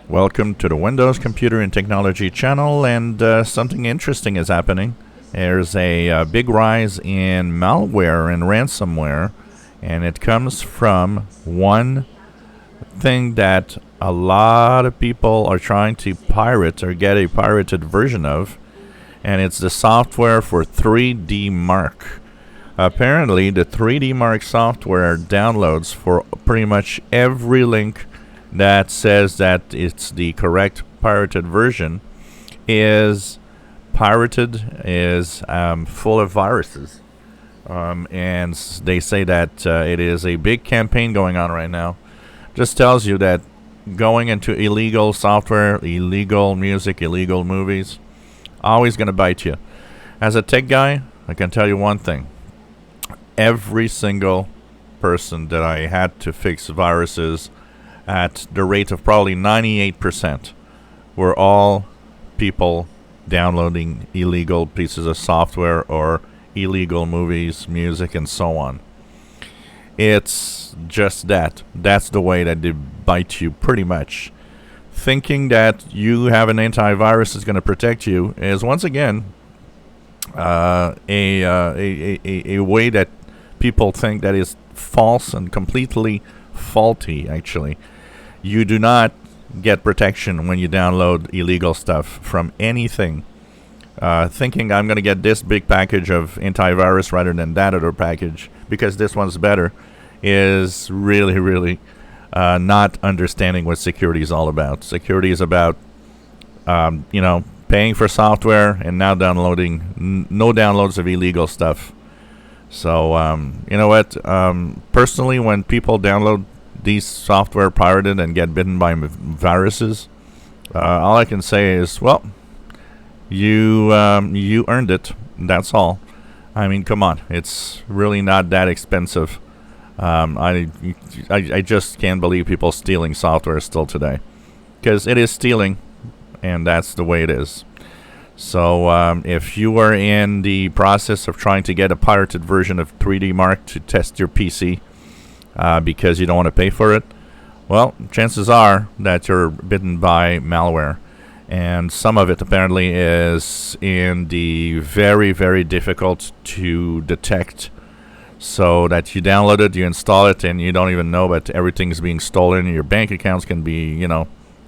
Welcome to the Windows Computer and Technology channel, and something interesting is happening. There's a big rise in malware and ransomware, and it comes from one thing that a lot of people are trying to pirate or get a pirated version of, and it's the software for 3DMARK. Apparently, the 3DMARK software downloads for pretty much every link that says that it's the correct pirated version is pirated, is full of viruses. And they say that it is a big campaign going on right now. Just tells you that going into illegal software, illegal music, illegal movies, always going to bite you. As a tech guy, I can tell you one thing. Every single person that I had to fix viruses at the rate of probably 98% were all people downloading illegal pieces of software or illegal movies, music, and so on. It's just that. That's the way that they bite you, pretty much. Thinking that you have an antivirus is going to protect you is, once again, a way that people think that is false and completely faulty. Actually, you do not get protection when you download illegal stuff from anything. Thinking I'm going to get this big package of antivirus rather than that other package because this one's better is really not understanding what security is all about. Security is about paying for software and now downloading no downloads of illegal stuff. So you know what? Personally, when people download these software pirated and get bitten by viruses, all I can say is, well, you earned it. That's all. I mean, come on, it's really not that expensive. I just can't believe people stealing software still today, because it is stealing, and that's the way it is. So if you are in the process of trying to get a pirated version of 3DMARK to test your PC because you don't want to pay for it, well, chances are that you're bitten by malware. And some of it apparently is in the very difficult to detect, so that you download it, you install it, and you don't even know that everything's being stolen. Your bank accounts can be,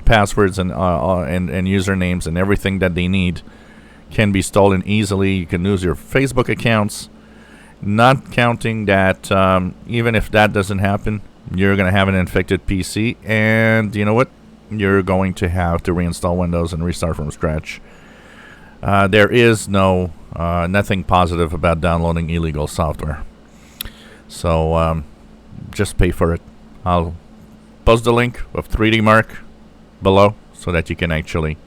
passwords and usernames and everything that they need can be stolen easily. You can lose your Facebook accounts. Not counting that even if that doesn't happen, you're going to have an infected PC, and you know what? You're going to have to reinstall Windows and restart from scratch. There is nothing positive about downloading illegal software. So just pay for it. I'll post the link of 3DMARK below so that you can actually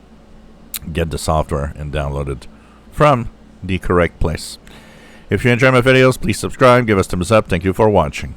get the software and download it from the correct place. If you enjoy my videos, please subscribe, give us thumbs up. Thank you for watching.